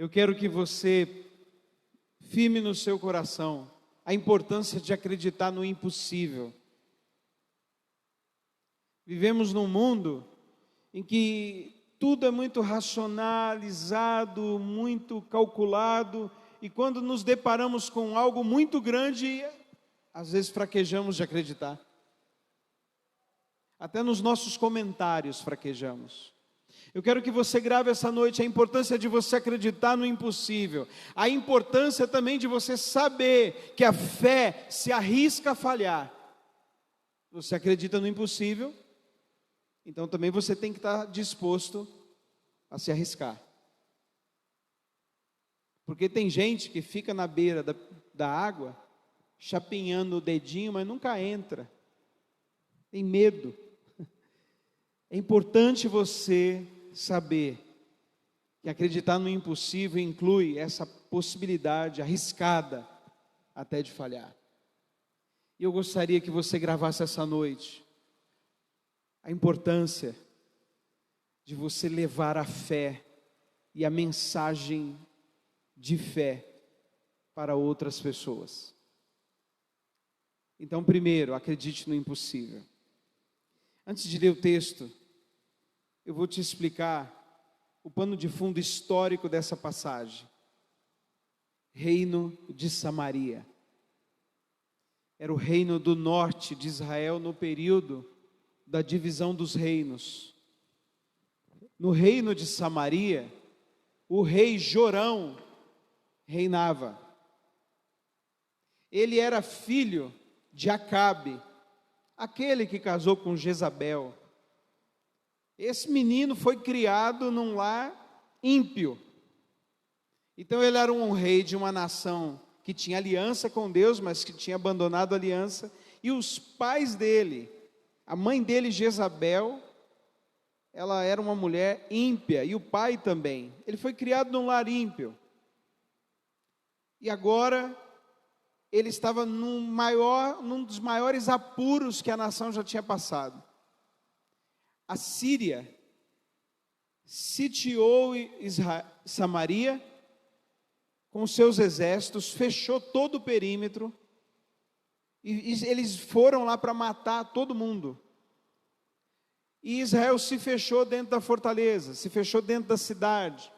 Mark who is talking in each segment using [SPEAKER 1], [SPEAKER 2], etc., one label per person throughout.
[SPEAKER 1] Eu quero que você firme no seu coração a importância de acreditar no impossível. Vivemos num mundo em que tudo é muito racionalizado, muito calculado, e quando nos deparamos com algo muito grande, às vezes fraquejamos de acreditar. Até nos nossos comentários fraquejamos. Eu quero que você grave essa noite a importância de você acreditar no impossível. A importância também de você saber que a fé se arrisca a falhar. Você acredita no impossível, então também você tem que estar disposto a se arriscar. Porque tem gente que fica na beira da água, chapinhando o dedinho, mas nunca entra. Tem medo. É importante você saber que acreditar no impossível inclui essa possibilidade arriscada até de falhar. E eu gostaria que você gravasse essa noite a importância de você levar a fé e a mensagem de fé para outras pessoas. Então, primeiro, acredite no impossível. Antes de ler o texto, eu vou te explicar o pano de fundo histórico dessa passagem. Reino de Samaria. Era o reino do norte de Israel no período da divisão dos reinos. No reino de Samaria, o rei Jorão reinava. Ele era filho de Acabe, aquele que casou com Jezabel. Esse menino foi criado num lar ímpio. Então ele era um rei de uma nação que tinha aliança com Deus, mas que tinha abandonado a aliança. E os pais dele, a mãe dele, Jezabel, ela era uma mulher ímpia, e o pai também. Ele foi criado num lar ímpio. E agora ele estava num dos maiores apuros que a nação já tinha passado. A Síria sitiou Samaria com seus exércitos, fechou todo o perímetro, e eles foram lá para matar todo mundo. E Israel se fechou dentro da fortaleza, se fechou dentro da cidade.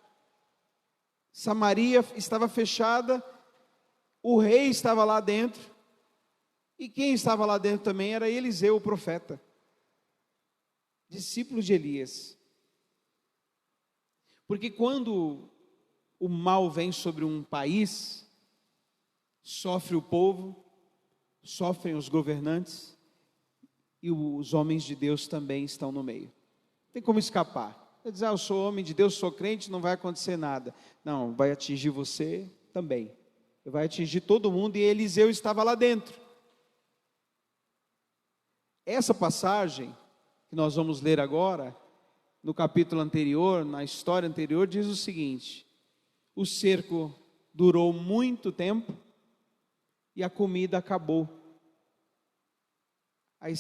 [SPEAKER 1] Samaria estava fechada, o rei estava lá dentro, e quem estava lá dentro também era Eliseu, o profeta, discípulo de Elias. Porque quando o mal vem sobre um país, sofre o povo, sofrem os governantes, e os homens de Deus também estão no meio. Não tem como escapar. Quer dizer, eu sou homem de Deus, sou crente, não vai acontecer nada. Não, vai atingir você também. Vai atingir todo mundo, e Eliseu estava lá dentro. Essa passagem que nós vamos ler agora, no capítulo anterior, na história anterior, diz o seguinte: o cerco durou muito tempo e a comida acabou. A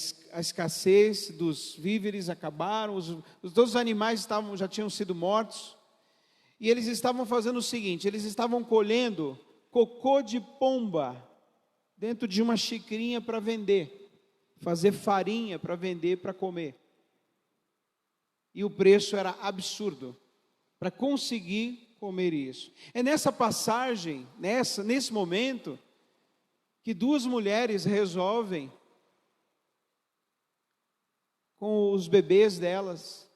[SPEAKER 1] escassez dos víveres acabaram, todos os animais já tinham sido mortos, e eles estavam fazendo o seguinte: eles estavam colhendo cocô de pomba dentro de uma xicrinha para vender, fazer farinha para vender, para comer. E o preço era absurdo para conseguir comer isso. É nessa passagem, nesse momento, que duas mulheres resolvem, com os bebês delas,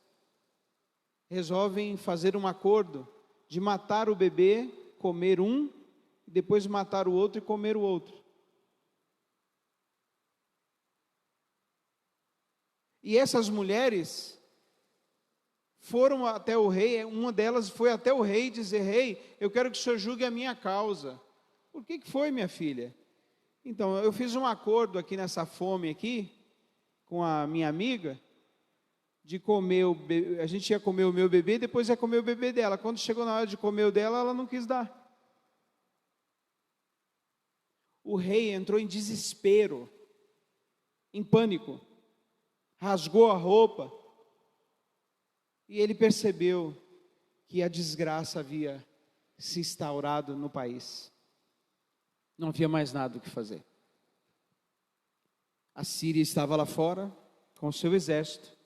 [SPEAKER 1] resolvem fazer um acordo de matar o bebê, comer um, depois matar o outro e comer o outro. E essas mulheres foram até o rei, uma delas foi até o rei dizer: rei, eu quero que o senhor julgue a minha causa. Por que foi, minha filha? Então, eu fiz um acordo aqui nessa fome aqui, com a minha amiga, de comer a gente ia comer o meu bebê, depois ia comer o bebê dela. Quando chegou na hora de comer o dela, ela não quis dar. O rei entrou em desespero, em pânico, rasgou a roupa, e ele percebeu que a desgraça havia se instaurado no país. Não havia mais nada o que fazer. A Síria estava lá fora, com o seu exército,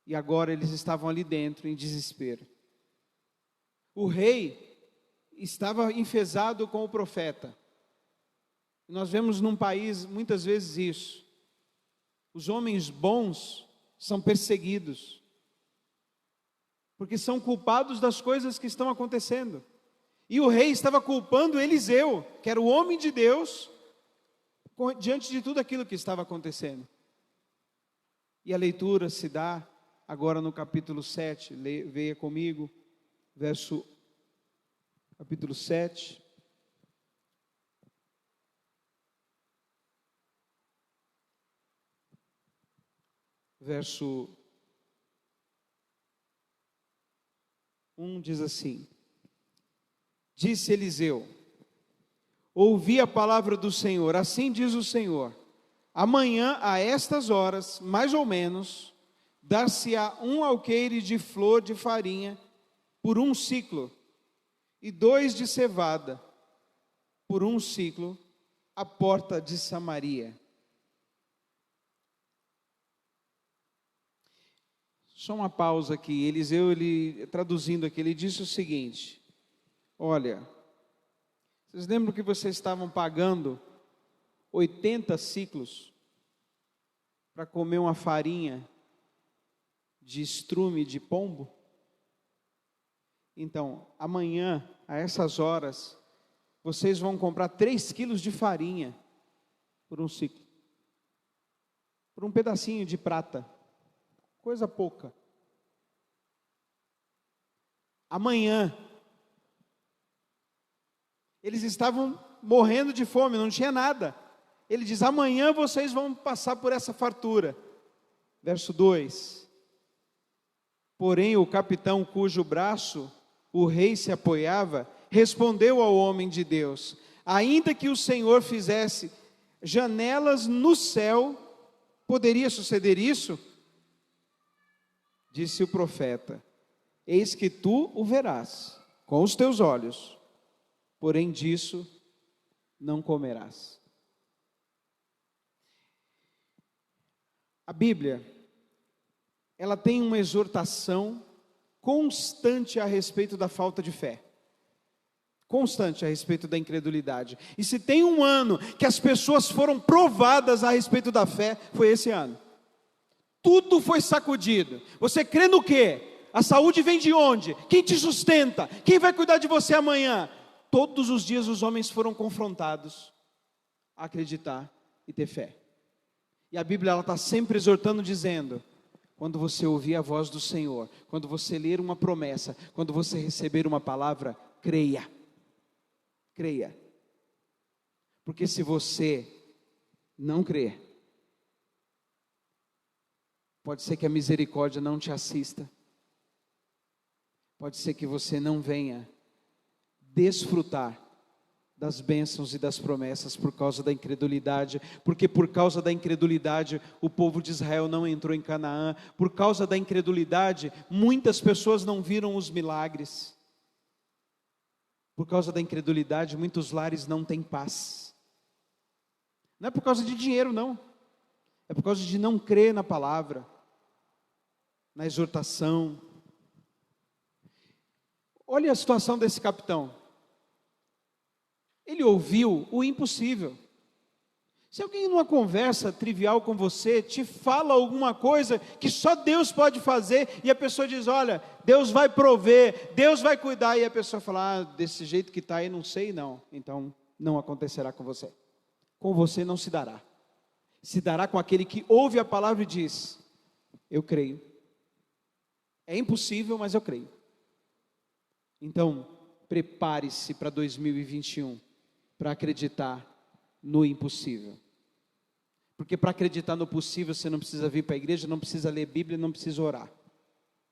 [SPEAKER 1] e agora eles estavam ali dentro, em desespero. O rei estava enfesado com o profeta. Nós vemos num país muitas vezes isso. Os homens bons são perseguidos, porque são culpados das coisas que estão acontecendo. E o rei estava culpando Eliseu, que era o homem de Deus, diante de tudo aquilo que estava acontecendo. E a leitura se dá agora no capítulo 7, veja comigo, capítulo 7. Verso 1 diz assim: Disse Eliseu: ouvi a palavra do Senhor, assim diz o Senhor, amanhã a estas horas, mais ou menos, dar-se-á um alqueire de flor de farinha por 1 siclo, e 2 de cevada por 1 siclo, à porta de Samaria. Só uma pausa aqui. Eliseu, traduzindo aqui, ele disse o seguinte: olha, vocês lembram que vocês estavam pagando 80 ciclos para comer uma farinha de estrume de pombo? Então, amanhã, a essas horas, vocês vão comprar 3 quilos de farinha por 1 ciclo, por um pedacinho de prata. Coisa pouca. Amanhã, eles estavam morrendo de fome, não tinha nada. Ele diz: amanhã vocês vão passar por essa fartura. Verso 2: porém o capitão cujo braço o rei se apoiava, respondeu ao homem de Deus: ainda que o Senhor fizesse janelas no céu, poderia suceder isso? Disse o profeta: eis que tu o verás com os teus olhos, porém disso não comerás. A Bíblia, ela tem uma exortação constante a respeito da falta de fé, constante a respeito da incredulidade. E se tem um ano que as pessoas foram provadas a respeito da fé, foi esse ano. Tudo foi sacudido. Você crê no quê? A saúde vem de onde? Quem te sustenta? Quem vai cuidar de você amanhã? Todos os dias os homens foram confrontados a acreditar e ter fé. E a Bíblia está sempre exortando, dizendo: quando você ouvir a voz do Senhor, quando você ler uma promessa, quando você receber uma palavra, creia. Creia. Porque se você não crer, pode ser que a misericórdia não te assista. Pode ser que você não venha desfrutar das bênçãos e das promessas por causa da incredulidade. Porque por causa da incredulidade o povo de Israel não entrou em Canaã. Por causa da incredulidade muitas pessoas não viram os milagres. Por causa da incredulidade muitos lares não têm paz. Não é por causa de dinheiro, não. É por causa de não crer na palavra, na exortação. Olha a situação desse capitão. Ele ouviu o impossível. Se alguém numa conversa trivial com você te fala alguma coisa que só Deus pode fazer, e a pessoa diz: olha, Deus vai prover, Deus vai cuidar, e a pessoa fala: desse jeito que está aí, não sei não, então não acontecerá com você. Com você não se dará. Se dará com aquele que ouve a palavra e diz: eu creio. É impossível, mas eu creio. Então, prepare-se para 2021, para acreditar no impossível. Porque para acreditar no possível, você não precisa vir para a igreja, não precisa ler Bíblia, não precisa orar.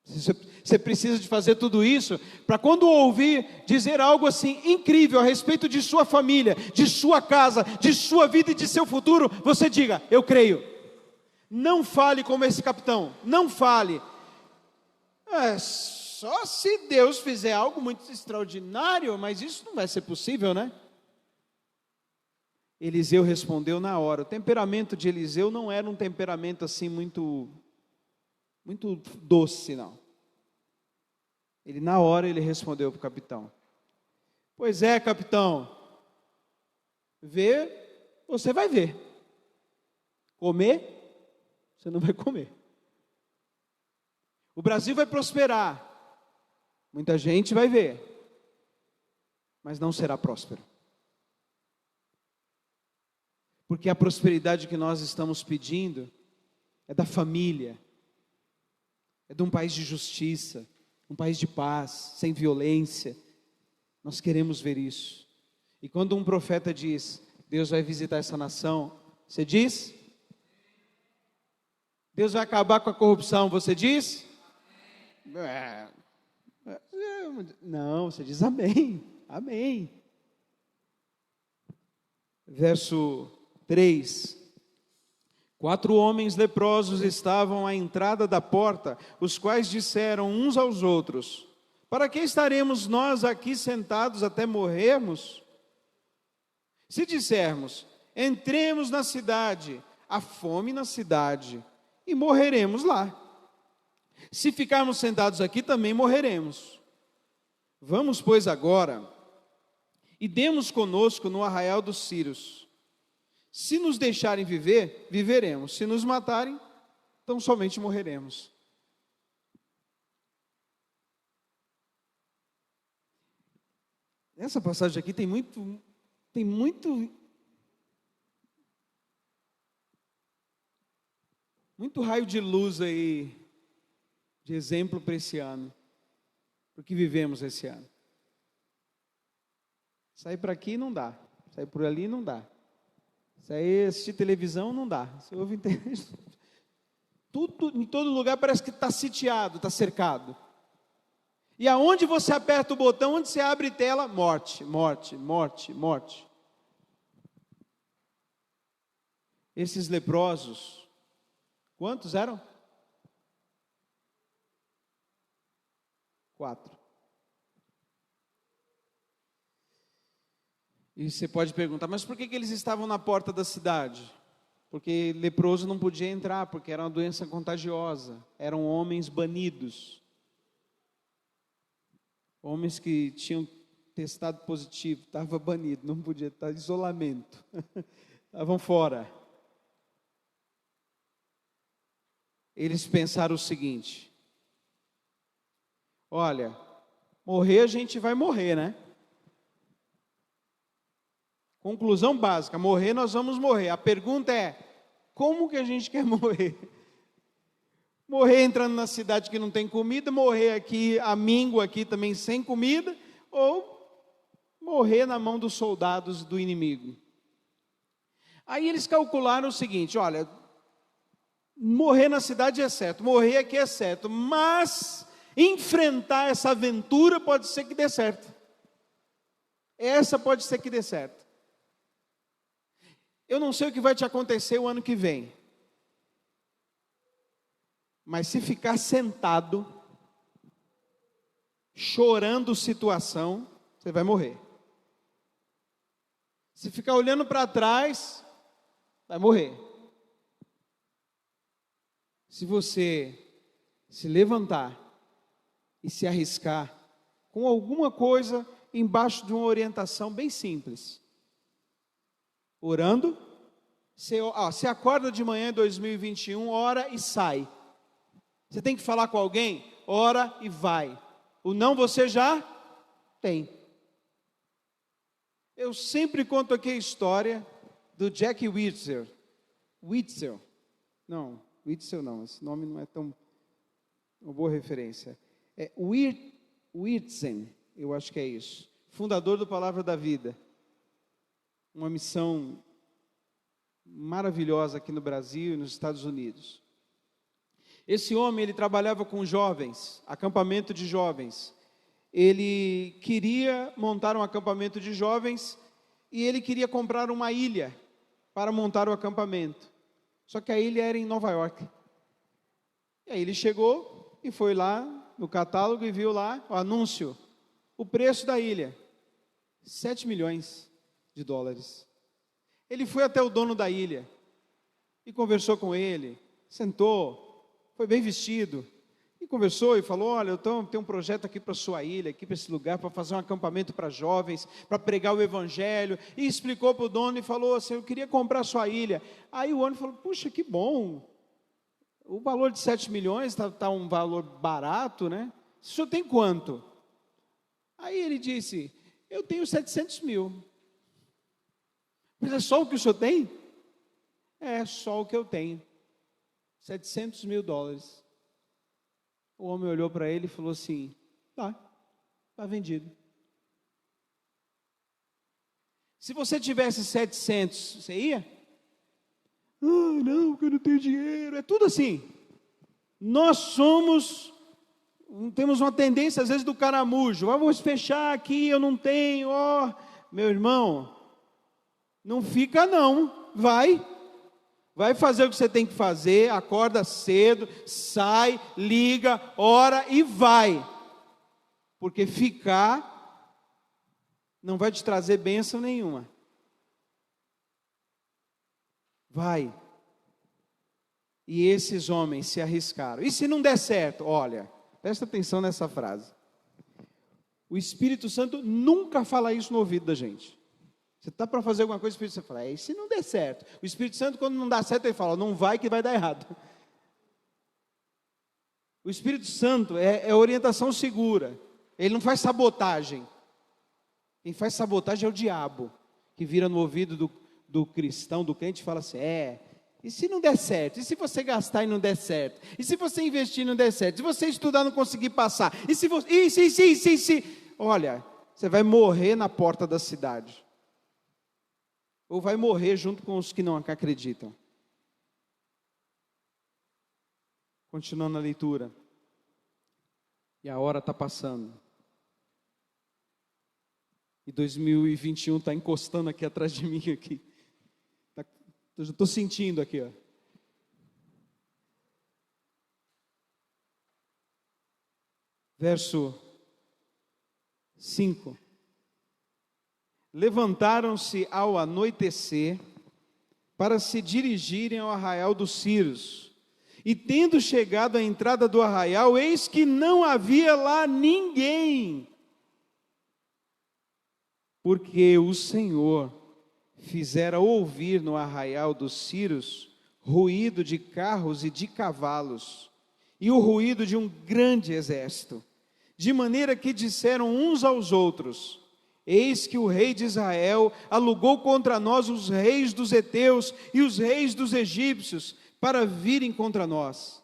[SPEAKER 1] Você precisa de fazer tudo isso, para quando ouvir dizer algo assim incrível a respeito de sua família, de sua casa, de sua vida e de seu futuro, você diga: eu creio. Não fale como esse capitão, não fale: só se Deus fizer algo muito extraordinário, mas isso não vai ser possível, né? Eliseu respondeu na hora. O temperamento de Eliseu não era um temperamento assim muito doce, não. Na hora ele respondeu para o capitão: pois é, capitão, ver, você vai ver. Comer, você não vai comer. O Brasil vai prosperar, muita gente vai ver, mas não será próspero. Porque a prosperidade que nós estamos pedindo é da família, é de um país de justiça, um país de paz, sem violência. Nós queremos ver isso. E quando um profeta diz: Deus vai visitar essa nação, você diz? Deus vai acabar com a corrupção, você diz? Não, você diz amém, amém. Verso 3: 4 homens leprosos estavam à entrada da porta, os quais disseram uns aos outros: para que estaremos nós aqui sentados até morrermos? Se dissermos: entremos na cidade, há fome na cidade, e morreremos lá. Se ficarmos sentados aqui, também morreremos. Vamos, pois, agora, e demos conosco no arraial dos Sírios. Se nos deixarem viver, viveremos. Se nos matarem, então somente morreremos. Essa passagem aqui tem muito raio de luz aí, de exemplo para esse ano, para o que vivemos esse ano. Sair para aqui não dá, sair por ali não dá, sair assistir televisão não dá, você ouve tudo, em todo lugar parece que está sitiado, está cercado. E aonde você aperta o botão, onde você abre tela, morte, morte, morte, morte. Esses leprosos, quantos eram? 4. E você pode perguntar, mas por que eles estavam na porta da cidade? Porque leproso não podia entrar, porque era uma doença contagiosa, eram homens banidos. Homens que tinham testado positivo, estava banido, não podia estar em isolamento, estavam fora. Eles pensaram o seguinte: olha, morrer a gente vai morrer, né? Conclusão básica: morrer nós vamos morrer. A pergunta é: como que a gente quer morrer? Morrer entrando na cidade que não tem comida, morrer aqui, amínguo aqui também sem comida, ou morrer na mão dos soldados do inimigo? Aí eles calcularam o seguinte: olha, morrer na cidade é certo, morrer aqui é certo, mas enfrentar essa aventura pode ser que dê certo. Essa pode ser que dê certo. Eu não sei o que vai te acontecer o ano que vem, mas se ficar sentado, chorando situação, você vai morrer. Se ficar olhando para trás, vai morrer. Se você se levantar e se arriscar com alguma coisa embaixo de uma orientação bem simples, orando, você acorda de manhã em 2021, ora e sai. Você tem que falar com alguém, ora e vai. O não você já tem. Eu sempre conto aqui a história do Jack Witzel. Não, esse nome não é tão uma boa referência. É Witzel, eu acho que é isso. Fundador do Palavra da Vida. Uma missão maravilhosa aqui no Brasil e nos Estados Unidos. Esse homem, ele trabalhava com jovens, acampamento de jovens. Ele queria montar um acampamento de jovens e ele queria comprar uma ilha para montar o acampamento. Só que a ilha era em Nova York. E aí ele chegou e foi lá no catálogo e viu lá o anúncio, o preço da ilha, 7 milhões de dólares. Ele foi até o dono da ilha e conversou com ele, sentou, foi bem vestido, e conversou e falou: olha, eu tenho um projeto aqui para a sua ilha, aqui para esse lugar, para fazer um acampamento para jovens, para pregar o evangelho, e explicou para o dono e falou assim: eu queria comprar a sua ilha. Aí o dono falou: puxa, que bom, o valor de 7 milhões está um valor barato, né? O senhor tem quanto? Aí ele disse: eu tenho 700 mil. Mas é só o que o senhor tem? É só o que eu tenho, 700 mil dólares. O homem olhou para ele e falou assim: está vendido. Se você tivesse 700, você ia? Não, porque eu não tenho dinheiro. É tudo assim. Nós temos uma tendência às vezes do caramujo. Vamos fechar aqui, eu não tenho. Meu irmão, não fica não, vai fazer o que você tem que fazer, acorda cedo, sai, liga, ora e vai, porque ficar não vai te trazer bênção nenhuma. Vai. E esses homens se arriscaram. E se não der certo? Olha, presta atenção nessa frase. O Espírito Santo nunca fala isso no ouvido da gente. Você está para fazer alguma coisa, o Espírito Santo fala: e se não der certo? O Espírito Santo, quando não dá certo, ele fala: não vai que vai dar errado. O Espírito Santo é orientação segura. Ele não faz sabotagem. Quem faz sabotagem é o diabo, que vira no ouvido do cristão, do crente, e fala assim: e se não der certo? E se você gastar e não der certo? E se você investir e não der certo? Se você estudar e não conseguir passar? E se você... Olha, você vai morrer na porta da cidade. Ou vai morrer junto com os que não acreditam. Continuando a leitura. E a hora está passando. E 2021 está encostando aqui atrás de mim. Aqui. Eu já estou sentindo aqui. Verso 5. Levantaram-se ao anoitecer para se dirigirem ao arraial dos Círios. E tendo chegado à entrada do arraial, eis que não havia lá ninguém, porque o Senhor fizera ouvir no arraial dos Círios ruído de carros e de cavalos, e o ruído de um grande exército, de maneira que disseram uns aos outros: eis que o rei de Israel alugou contra nós os reis dos heteus e os reis dos egípcios para virem contra nós.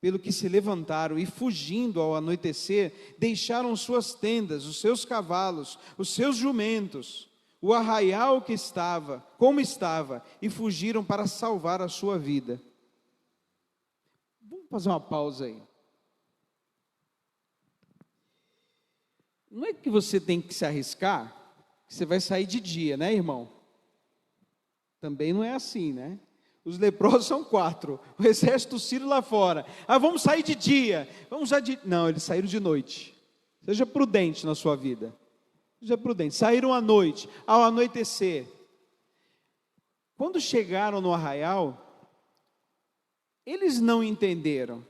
[SPEAKER 1] Pelo que se levantaram e, fugindo ao anoitecer, deixaram suas tendas, os seus cavalos, os seus jumentos, o arraial que estava, como estava, e fugiram para salvar a sua vida. Vamos fazer uma pausa aí. Não é que você tem que se arriscar, que você vai sair de dia, né, irmão? Também não é assim, né? Os leprosos são 4, o exército sírio lá fora. Vamos sair de dia. Não, eles saíram de noite. Seja prudente na sua vida. Seja prudente. Saíram à noite, ao anoitecer. Quando chegaram no arraial, eles não entenderam.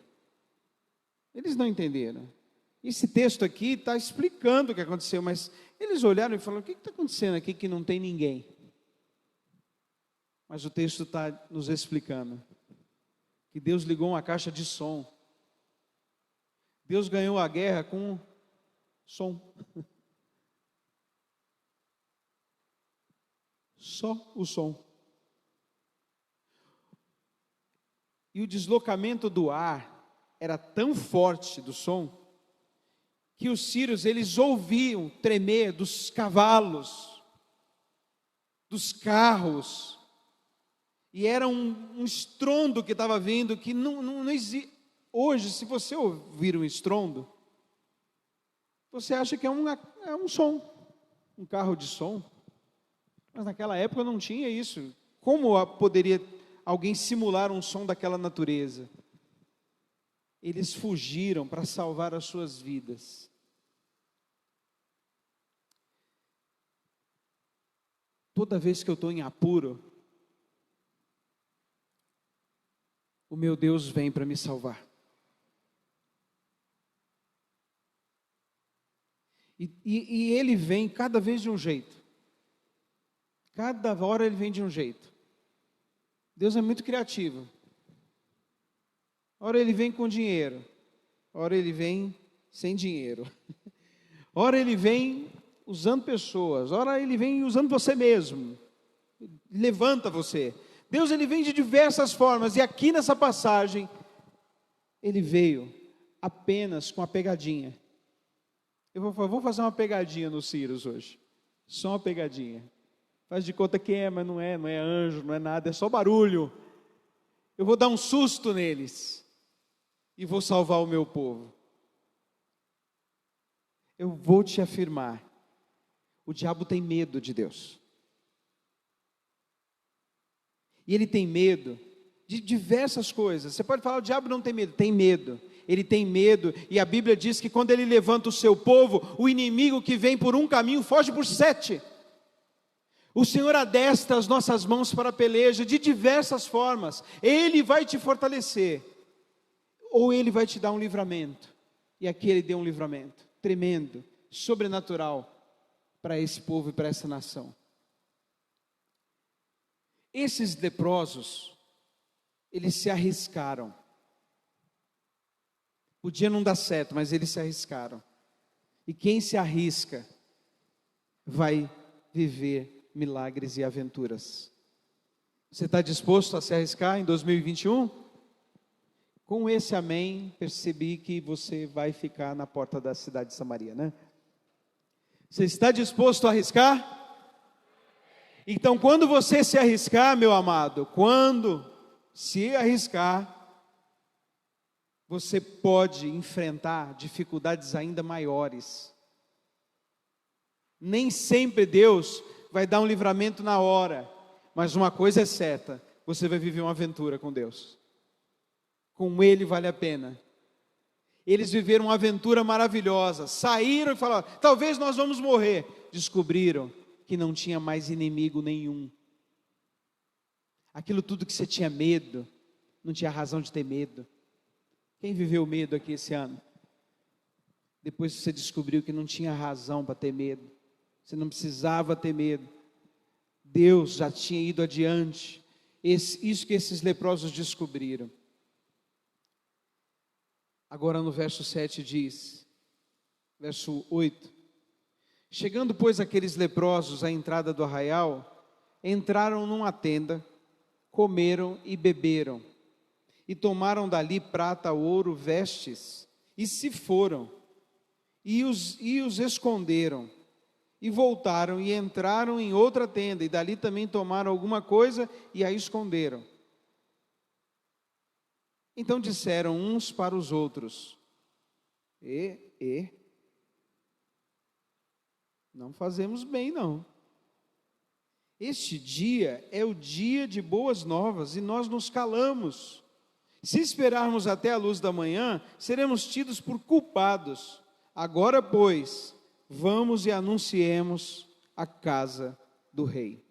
[SPEAKER 1] Esse texto aqui está explicando o que aconteceu, mas eles olharam e falaram: o que está acontecendo aqui que não tem ninguém? Mas o texto está nos explicando que Deus ligou uma caixa de som. Deus ganhou a guerra com som. Só o som. E o deslocamento do ar era tão forte do som, que os sírios, eles ouviam tremer dos cavalos, dos carros, e era um estrondo que estava vindo, que não existe. Hoje, se você ouvir um estrondo, você acha que é um som, um carro de som, mas naquela época não tinha isso. Como poderia alguém simular um som daquela natureza? eles fugiram para salvar as suas vidas. Toda vez que eu estou em apuro, o meu Deus vem para me salvar. E Ele vem cada vez de um jeito. Cada hora Ele vem de um jeito. Deus é muito criativo. Ora Ele vem com dinheiro. Ora Ele vem sem dinheiro. Ora Ele vem usando pessoas. Ora Ele vem usando você mesmo. Levanta você. Deus, Ele vem de diversas formas. E aqui nessa passagem, Ele veio apenas com a pegadinha. Eu vou fazer uma pegadinha nos Círios hoje. Só uma pegadinha. Faz de conta que é, mas não é anjo, não é nada, é só barulho. Eu vou dar um susto neles. E vou salvar o meu povo. Eu vou te afirmar. O diabo tem medo de Deus. E ele tem medo de diversas coisas. Você pode falar, o diabo não tem medo. Tem medo. Ele tem medo, e a Bíblia diz que quando ele levanta o seu povo, o inimigo que vem por um caminho foge por 7. O Senhor adestra as nossas mãos para a peleja de diversas formas. Ele vai te fortalecer, ou Ele vai te dar um livramento. E aqui Ele deu um livramento tremendo, sobrenatural, para esse povo e para essa nação. Esses leprosos, eles se arriscaram. Podia não dar certo, mas eles se arriscaram. E quem se arrisca, vai viver milagres e aventuras. Você está disposto a se arriscar em 2021? Com esse amém, percebi que você vai ficar na porta da cidade de Samaria, né? Você está disposto a arriscar? Então, quando você se arriscar, meu amado, quando se arriscar, você pode enfrentar dificuldades ainda maiores. Nem sempre Deus vai dar um livramento na hora, mas uma coisa é certa, você vai viver uma aventura com Deus. Com Ele vale a pena. Eles viveram uma aventura maravilhosa, saíram e falaram, talvez nós vamos morrer. Descobriram que não tinha mais inimigo nenhum. Aquilo tudo que você tinha medo, não tinha razão de ter medo. Quem viveu medo aqui esse ano? Depois você descobriu que não tinha razão para ter medo. Você não precisava ter medo. Deus já tinha ido adiante. Isso que esses leprosos descobriram. Agora no verso 7 diz, verso 8. Chegando, pois, aqueles leprosos à entrada do arraial, entraram numa tenda, comeram e beberam. E tomaram dali prata, ouro, vestes, e se foram, e os esconderam, e voltaram, e entraram em outra tenda, e dali também tomaram alguma coisa, e a esconderam. Então disseram uns para os outros, não fazemos bem não. Este dia é o dia de boas novas, e nós nos calamos. Se esperarmos até a luz da manhã, seremos tidos por culpados. Agora, pois, vamos e anunciemos a casa do rei.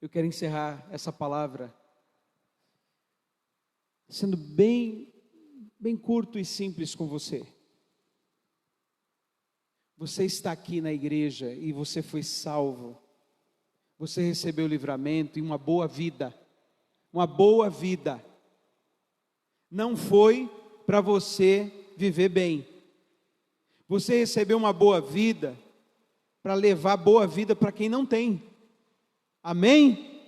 [SPEAKER 1] Eu quero encerrar essa palavra sendo bem curto e simples com você. Você está aqui na igreja e você foi salvo. Você recebeu livramento e uma boa vida. Uma boa vida. Não foi para você viver bem. Você recebeu uma boa vida para levar boa vida para quem não tem. Amém?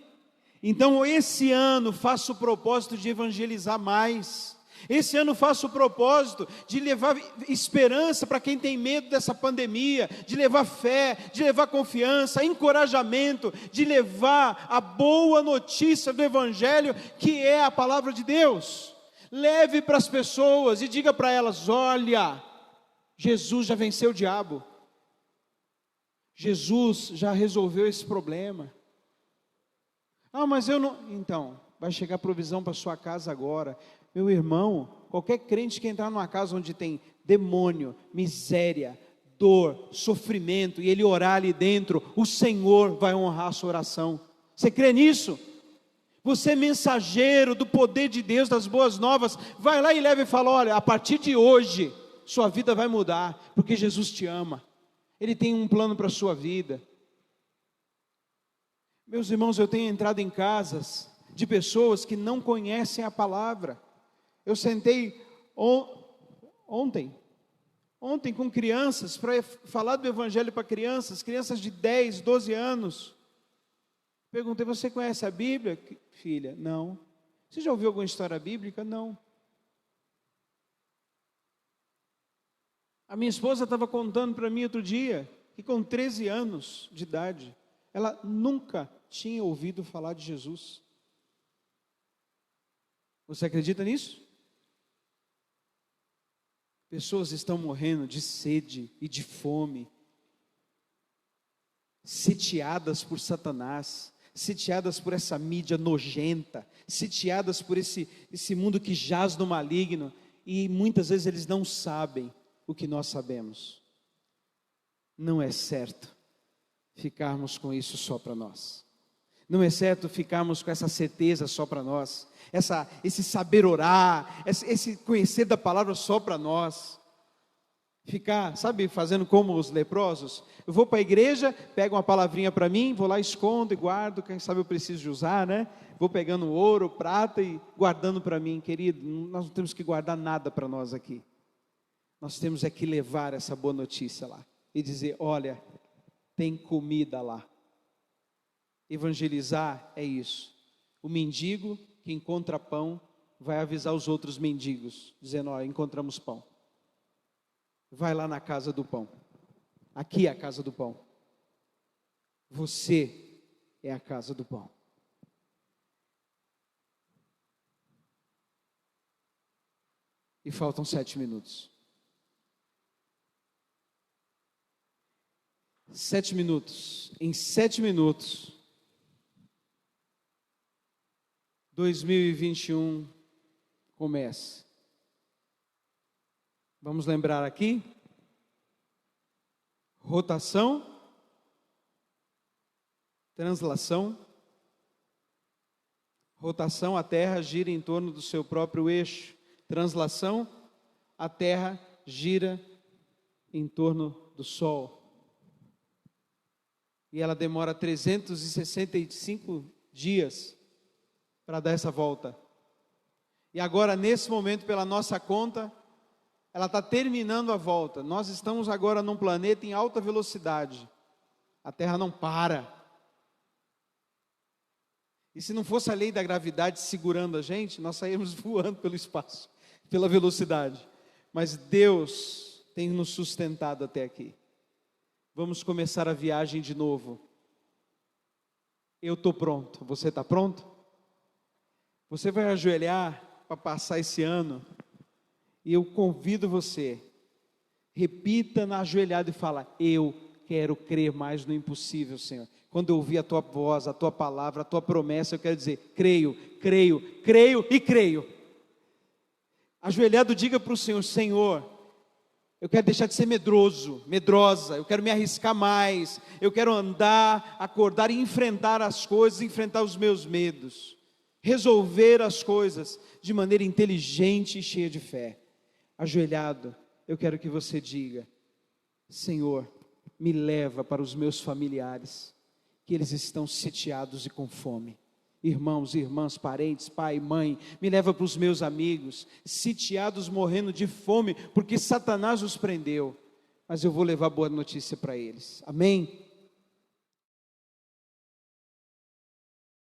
[SPEAKER 1] Então esse ano faça o propósito de evangelizar mais. Esse ano faça o propósito de levar esperança para quem tem medo dessa pandemia, de levar fé, de levar confiança, encorajamento, de levar a boa notícia do Evangelho, que é a palavra de Deus. Leve para as pessoas e diga para elas, olha, Jesus já venceu o diabo. Jesus já resolveu esse problema. Ah, mas eu não... Então, vai chegar provisão para sua casa agora. Meu irmão, qualquer crente que entrar numa casa onde tem demônio, miséria, dor, sofrimento, e ele orar ali dentro, o Senhor vai honrar a sua oração. Você crê nisso? Você é mensageiro do poder de Deus, das boas novas, vai lá e leva e fala: olha, a partir de hoje, sua vida vai mudar, porque Jesus te ama, Ele tem um plano para a sua vida. Meus irmãos, eu tenho entrado em casas de pessoas que não conhecem a palavra. Eu sentei ontem com crianças, para falar do evangelho para crianças de 10, 12 anos. Perguntei: você conhece a Bíblia, filha? Não. Você já ouviu alguma história bíblica? Não. A minha esposa estava contando para mim outro dia, que com 13 anos de idade, ela nunca tinha ouvido falar de Jesus. Você acredita nisso? Pessoas estão morrendo de sede e de fome, sitiadas por Satanás, sitiadas por essa mídia nojenta, sitiadas por esse mundo que jaz no maligno, e muitas vezes eles não sabem o que nós sabemos. Não é certo ficarmos com isso só para nós. Não é certo ficarmos com essa certeza só para nós, esse saber orar, esse conhecer da palavra só para nós. Ficar, sabe, fazendo como os leprosos. Eu vou para a igreja, pego uma palavrinha para mim, vou lá, escondo e guardo, quem sabe eu preciso de usar, né? Vou pegando ouro, prata e guardando para mim. Querido, nós não temos que guardar nada para nós aqui. Nós temos é que levar essa boa notícia lá e dizer: olha, tem comida lá. Evangelizar é isso. O mendigo que encontra pão vai avisar os outros mendigos, dizendo: olha, encontramos pão. Vai lá na casa do pão. Aqui é a casa do pão. Você é a casa do pão. E faltam 7 minutos. 7 minutos. Em 7 minutos, 2021 começa. Vamos lembrar aqui: rotação, translação. Rotação, a Terra gira em torno do seu próprio eixo. Translação, a Terra gira em torno do Sol. E ela demora 365 dias para dar essa volta. E agora, nesse momento, pela nossa conta, ela está terminando a volta. Nós estamos agora num planeta em alta velocidade. A Terra não para. E se não fosse a lei da gravidade segurando a gente, nós saímos voando pelo espaço, pela velocidade. Mas Deus tem nos sustentado até aqui. Vamos começar a viagem de novo. Eu estou pronto. Você está pronto? Você vai ajoelhar para passar esse ano? E eu convido você, repita na ajoelhada e fala: eu quero crer mais no impossível, Senhor. Quando eu ouvir a tua voz, a tua palavra, a tua promessa, eu quero dizer: creio, creio, creio e creio. Ajoelhado, diga para o Senhor: Senhor, eu quero deixar de ser medroso, medrosa, eu quero me arriscar mais, eu quero andar, acordar e enfrentar as coisas, enfrentar os meus medos, resolver as coisas de maneira inteligente e cheia de fé. Ajoelhado, eu quero que você diga: Senhor, me leva para os meus familiares, que eles estão sitiados e com fome. Irmãos, irmãs, parentes, pai, mãe, me leva para os meus amigos, sitiados, morrendo de fome, porque Satanás os prendeu. Mas eu vou levar boa notícia para eles. Amém?